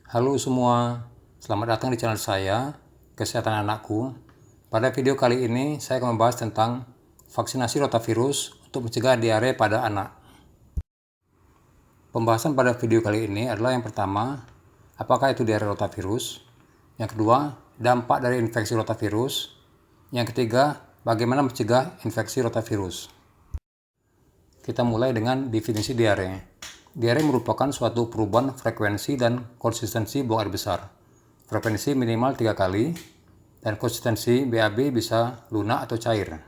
Halo semua, selamat datang di channel saya, Kesehatan Anakku. Pada video kali ini, saya akan membahas tentang vaksinasi rotavirus untuk mencegah diare pada anak. Pembahasan pada video kali ini adalah yang pertama, apakah itu diare rotavirus? Yang kedua, dampak dari infeksi rotavirus. Yang ketiga, bagaimana mencegah infeksi rotavirus. Kita mulai dengan definisi diare. Diare merupakan suatu perubahan frekuensi dan konsistensi buang air besar. Frekuensi minimal 3 kali, dan konsistensi BAB bisa lunak atau cair.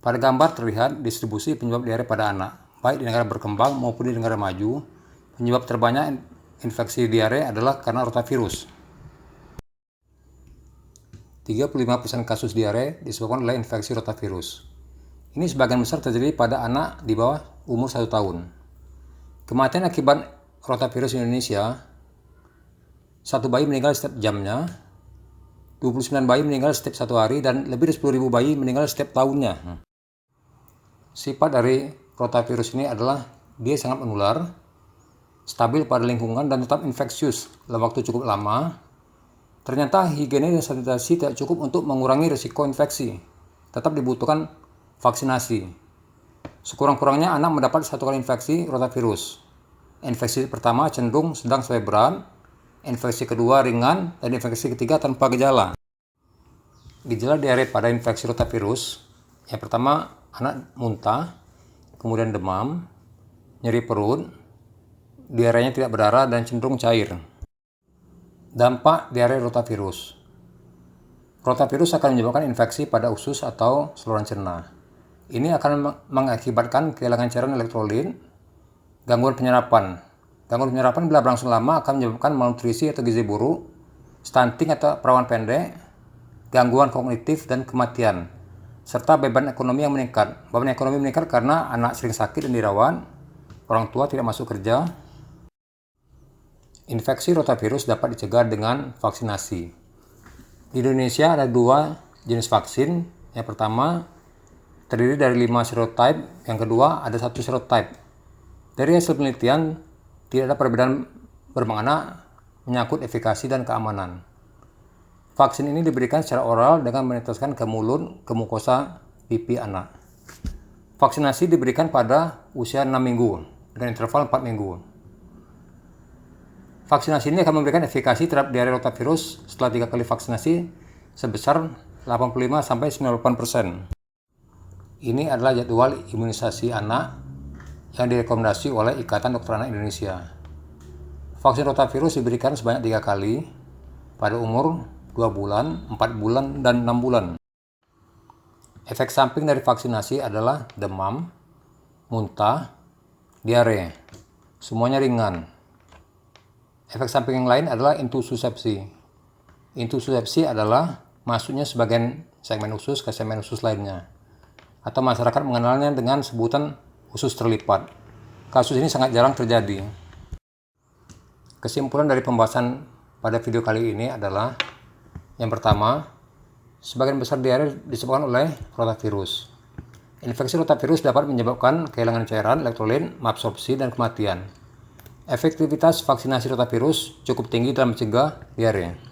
Pada gambar terlihat distribusi penyebab diare pada anak, baik di negara berkembang maupun di negara maju. Penyebab terbanyak infeksi diare adalah karena rotavirus. 35% kasus diare disebabkan oleh infeksi rotavirus. Ini sebagian besar terjadi pada anak di bawah umur 1 tahun. Kematian akibat rotavirus di Indonesia, 1 bayi meninggal setiap jamnya, 29 bayi meninggal setiap 1 hari, dan lebih dari 10.000 bayi meninggal setiap tahunnya. Sifat dari rotavirus ini adalah dia sangat menular, stabil pada lingkungan, dan tetap infeksius dalam waktu cukup lama. Ternyata higiene dan sanitasi tidak cukup untuk mengurangi risiko infeksi. Tetap dibutuhkan vaksinasi. Sekurang-kurangnya anak mendapat 1 kali infeksi rotavirus. Infeksi pertama cenderung sedang sampai berat, infeksi kedua ringan, dan infeksi ketiga tanpa gejala. Gejala diare pada infeksi rotavirus, yang pertama anak muntah, kemudian demam, nyeri perut, diarenya tidak berdarah dan cenderung cair. Dampak diare rotavirus. Rotavirus akan menyebabkan infeksi pada usus atau saluran cerna. Ini akan mengakibatkan kehilangan cairan elektrolit, gangguan penyerapan. Gangguan penyerapan bila berlangsung lama akan menyebabkan malnutrisi atau gizi buruk, stunting atau perawan pendek, gangguan kognitif, dan kematian, serta beban ekonomi yang meningkat. Beban ekonomi meningkat karena anak sering sakit dan dirawat, orang tua tidak masuk kerja. Infeksi rotavirus dapat dicegah dengan vaksinasi. Di Indonesia ada 2 jenis vaksin. Yang pertama terdiri dari 5 serotype, yang kedua ada 1 serotype. Dari hasil penelitian, tidak ada perbedaan bermakna menyangkut efikasi dan keamanan. Vaksin ini diberikan secara oral dengan meneteskan ke mulut, ke mukosa pipi anak. Vaksinasi diberikan pada usia 6 minggu dengan interval 4 minggu. Vaksinasi ini akan memberikan efikasi terhadap diare rotavirus setelah 3 kali vaksinasi sebesar 85-98%. Ini adalah jadwal imunisasi anak yang direkomendasi oleh Ikatan Dokter Anak Indonesia. Vaksin rotavirus diberikan sebanyak 3 kali pada umur 2 bulan, 4 bulan, dan 6 bulan. Efek samping dari vaksinasi adalah demam, muntah, diare. Semuanya ringan. Efek samping yang lain adalah intussusepsi. Intussusepsi adalah masuknya sebagian segmen usus ke segmen usus lainnya, atau masyarakat mengenalnya dengan sebutan usus terlipat. Kasus ini sangat jarang terjadi. Kesimpulan dari pembahasan pada video kali ini adalah, yang pertama, sebagian besar diare disebabkan oleh rotavirus. Infeksi rotavirus dapat menyebabkan kehilangan cairan, elektrolit, malabsorpsi, dan kematian. Efektivitas vaksinasi rotavirus cukup tinggi dalam mencegah diare.